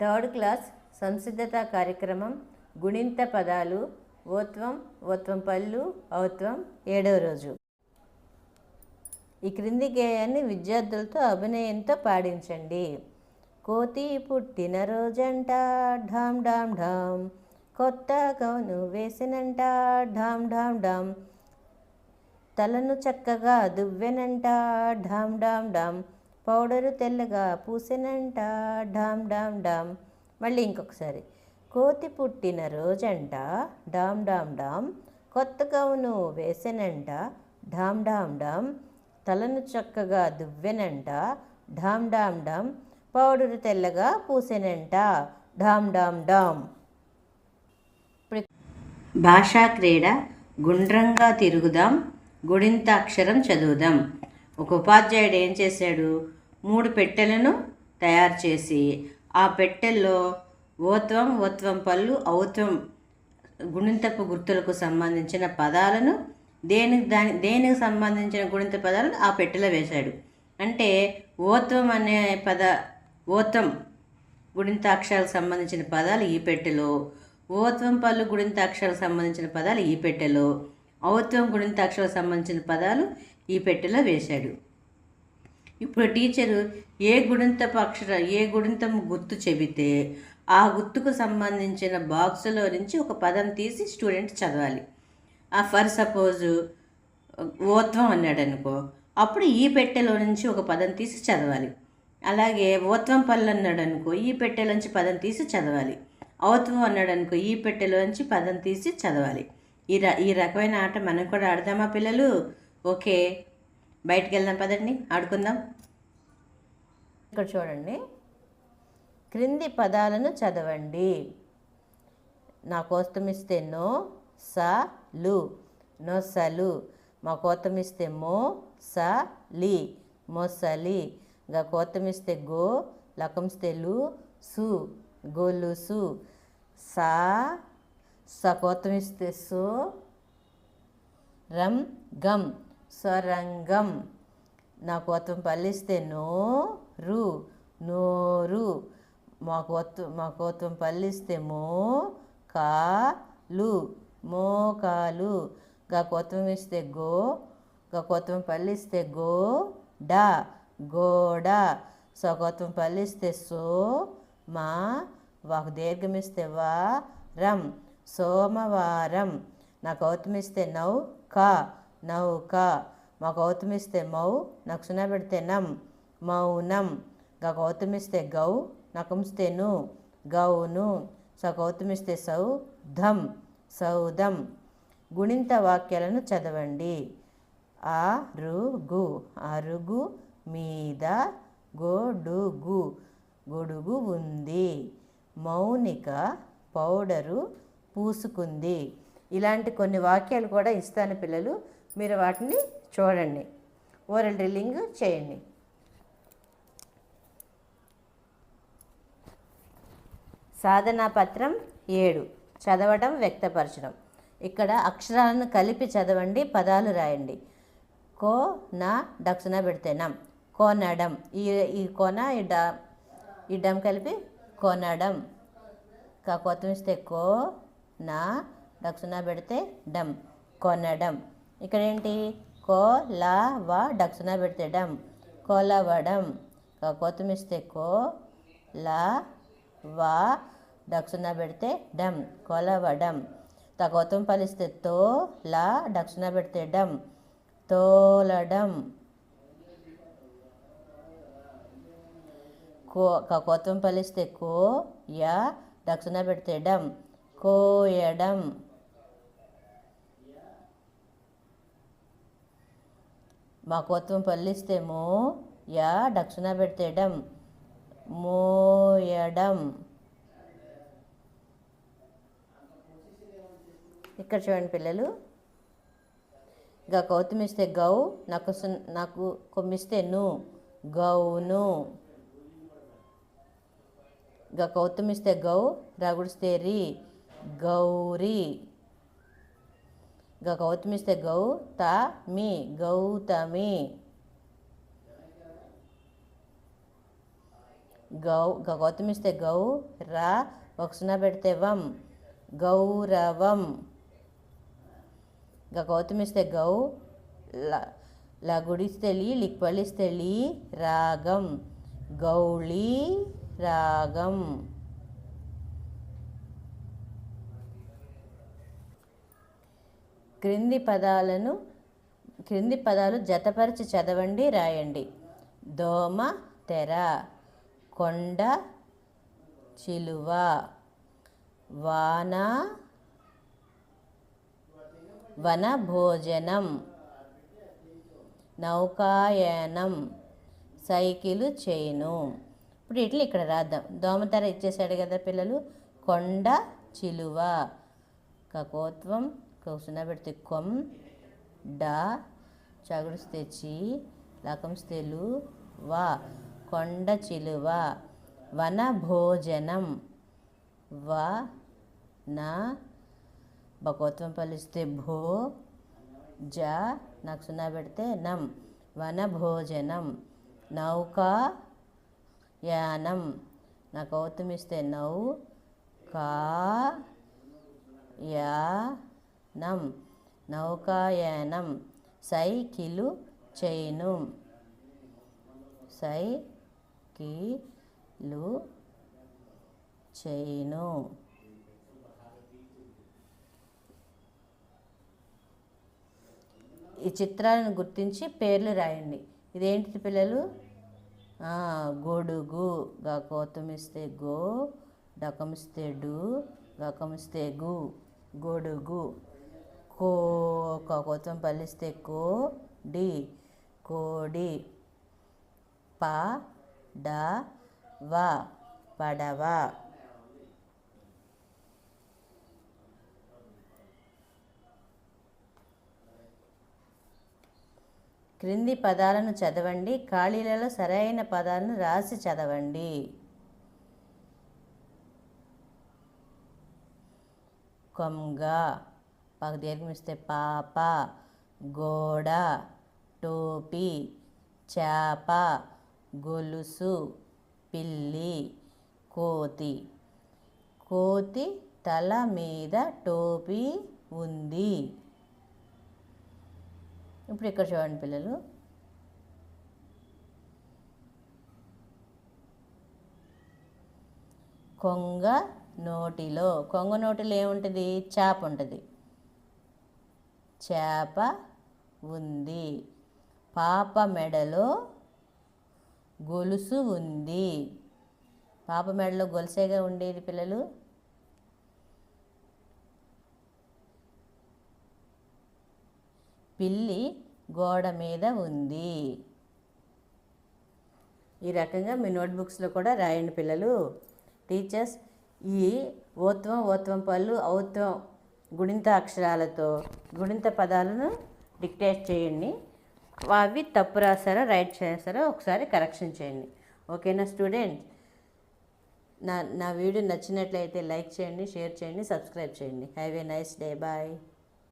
Third class సంసిద్ధత కార్యక్రమం గుణింత పదాలు ఓత్వం ఓత్వం పళ్ళు ఔత్వం 7వ రోజు. ఈ క్రింది గేయాన్ని విద్యార్థులతో అభినయంతో పాడించండి. కోతి పుట్టిన రోజంట ఢామ్ ఢామ్ ఢామ్, కొత్త గౌను వేసినంట ఢామ్ ఢామ్ ఢామ్, తలను చక్కగా దువ్వెనంట ఢామ్ ఢామ్ ఢామ్, పౌడరు తెల్లగా పూసెనంట ఢామ్ ఢామ్ ఢామ్. మళ్ళీ ఇంకొకసారి. కోతి పుట్టిన రోజంట ఢామ్ ఢామ్ ఢామ్, కొత్త గౌను వేసెనంట ఢామ్ ఢామ్ ఢామ్, తలను చక్కగా దువ్వెనంట ఢామ్ ఢామ్ ఢామ్, పౌడరు తెల్లగా పూసెనంట ఢామ్ ఢామ్ ఢామ్. భాషా క్రీడ గుండ్రంగా తిరుగుదాం, గుడింత అక్షరం చదువుదాం. ఒక ఉపాధ్యాయుడు ఏం చేశాడు, 3 పెట్టెలను తయారు చేసి ఆ పెట్టెల్లో ఓత్వం ఓత్వం పళ్ళు ఔత్వం గుణింతపు గుర్తులకు సంబంధించిన పదాలను దేనికి సంబంధించిన గుణింత పదాలను ఆ పెట్టెలో వేశాడు. అంటే ఓత్వం అనే ఓత్వం గుణింత అక్షరాలకు సంబంధించిన పదాలు ఈ పెట్టెలో, ఓత్వం పళ్ళు గుణింత అక్షరాలకు సంబంధించిన పదాలు ఈ పెట్టెలో, ఔత్వం గుణింత అక్షరాలకు సంబంధించిన పదాలు ఈ పెట్టెలో వేశాడు. ఇప్పుడు టీచరు ఏ గుణింతం గుర్తు చెబితే ఆ గుర్తుకు సంబంధించిన బాక్సులో నుంచి ఒక పదం తీసి స్టూడెంట్ చదవాలి. ఫర్ సపోజు ఓత్వం అన్నాడు అనుకో, అప్పుడు ఈ పెట్టెలో నుంచి ఒక పదం తీసి చదవాలి. అలాగే ఓత్వం పళ్ళు అన్నాడు అనుకో, ఈ పెట్టెలోంచి పదం తీసి చదవాలి. ఔత్వం అన్నాడు అనుకో, ఈ పెట్టెలోంచి పదం తీసి చదవాలి. ఈ రకమైన ఆట మనం కూడా ఆడదామా పిల్లలు? ఓకే, బయటికి వెళ్దాం పదండి, ఆడుకుందాం. ఇక్కడ చూడండి, క్రింది పదాలను చదవండి. నా కోస్తం ఇస్తే నో స లు, నొసలు. మా కోతం ఇస్తే మో స లి, మొసలి. గా కోతం ఇస్తే గో, లకంస్తే లు సు, గొలుసు. సా కోతం ఇస్తే సో, రం గం, స్వరంగం. నా కోతం పల్లిస్తే నో రు, నోరు. మా కోతం పల్లిస్తే మో కా లు, మోకాలు. గా కోతం ఇస్తే గో, గా కోతం పల్లిస్తే గో డా, గోడ. కోతం పల్లిస్తే సో మా, వాకు దీర్ఘం ఇస్తే వా రం, సోమవారం. నా కౌతం ఇస్తే నౌ కా, నౌక. మా కౌతం ఇస్తే మౌ, నాకు సున్నా పెడితే నం, మౌనం. గా కౌతం ఇస్తే గౌ, నకంస్తే ను, గౌను. కౌతం ఇస్తే సౌ ధం, సౌధం. గుణింత వాక్యాలను చదవండి. అరుగు, అరుగు మీద గొడుగు, గొడుగు ఉంది. మౌనిక పౌడరు పూసుకుంది. ఇలాంటి కొన్ని వాక్యాలు కూడా ఇస్తాను పిల్లలు, మీరు వాటిని చూడండి, ఓరల్ డ్రిల్లింగ్ చేయండి. సాధనా పత్రం 7, చదవడం వ్యక్తపరచడం. ఇక్కడ అక్షరాలను కలిపి చదవండి, పదాలు రాయండి. కో నా డక్సున పెడితే నం, కోనడం. ఈ కోన ఈ డమ్ కలిపి కొనడం. కోతం ఇస్తే కో నా డక్సున పెడితే డమ్, కొనడం. ఇక్కడ ఏంటి, కో లా వా డక్సున పెడితే డమ్, కొలవడం. కోతం ఇస్తే కో లా వా దక్షిణ పెడితే డమ్, కొలవడం. కోతం పలిస్తే తో లా దక్షిణ పెడితే డమ్, తోలడం. కోతం పలిస్తే కో యా దక్షిణ పెడితే డమ్, కోయడం. మా కోతం పల్లిస్తే మో యా దక్షిణ పెడితే డమ్, మోయడం. ఇక్కడ చూడండి పిల్లలు, గా కౌతం ఇస్తే గౌ, నాకు కొమ్మిస్తే ను, గౌను. గా కౌతం ఇస్తే గౌ, రాగుడిస్తే రి, గౌరీ. గా కౌతం ఇస్తే గౌ తా మీ, గౌతమి. గౌ గౌతమి ఇస్తే గౌ, రా ఒక సున్నా పెడితే వం, గౌరవం. గౌతమి ఇస్తే గౌ, గుడిస్తే లీ, లిక్వలిస్తే లీ, రాగం, గౌళీ రాగం. క్రింది పదాలు జతపరిచి చదవండి, రాయండి. దోమ, తెర, కొండ, చిలువ, వాన, వన భోజనం, నౌకాయానం, సైకిలు, చైను. ఇప్పుడు ఇట్లా ఇక్కడ రాద్దాం. దోమతెర ఇచ్చేసాడు కదా పిల్లలు. కొండ, చిలువ, కకోత్వం, కౌసున పెడితే కొం, డా, చగుడిస్తే చి, లకంస్తే లు, వా, కొండ చిలువ, వన భోజనం, వ, నా, బకోత్వం పలిస్తే భో, జ, నాకు సున్నా పెడితే నం, వన భోజనం, నౌకా యానం, నాకు ఔతమిస్తే నౌ, కా, యానం, నౌకాయానం, సైకిలు, చైను, సైకిలు, చైను. ఈ చిత్రాలను గుర్తించి పేర్లు రాయండి. ఇదేంటి పిల్లలు? గొడుగు, గకోతమిస్తే గో, డకమిస్తే డు, గకమిస్తే గు, గొడుగు. కకోతం పలిస్తే కో, డి, కోడి. ప, డ, వ, పడవ. క్రింది పదాలను చదవండి, ఖాళీలలో సరైన పదాలను రాసి చదవండి. కొంగ, దీర్ఘమిస్తే పాప, గోడ, టోపీ, చేప, గొలుసు, పిల్లి, కోతి. కోతి తల మీద టోపీ ఉంది. ఇప్పుడు ఇక్కడ చూడండి పిల్లలు. కొంగ నోటిలో, కొంగ నోటిలో ఏముంటుంది? చేప ఉంటుంది. చేప ఉంది. పాప మెడలో గొలుసు ఉంది. పాప మెడలో గొలుసేగా ఉండేది పిల్లలు. పిల్లి గోడ మీద ఉంది. ఈ రకంగా మీ నోట్బుక్స్లో కూడా రాయండి పిల్లలు. టీచర్స్ ఈ ఓత్వం పళ్ళు, ఔత్వం గుణింత అక్షరాలతో గుణింత పదాలను డిక్టేట్ చేయండి. అవి తప్పు రాసారో రైట్ చేస్తారో ఒకసారి కరెక్షన్ చేయండి. ఓకేనా స్టూడెంట్స్? నా వీడియో నచ్చినట్లయితే లైక్ చేయండి, షేర్ చేయండి, సబ్స్క్రైబ్ చేయండి. Have a nice day. Bye.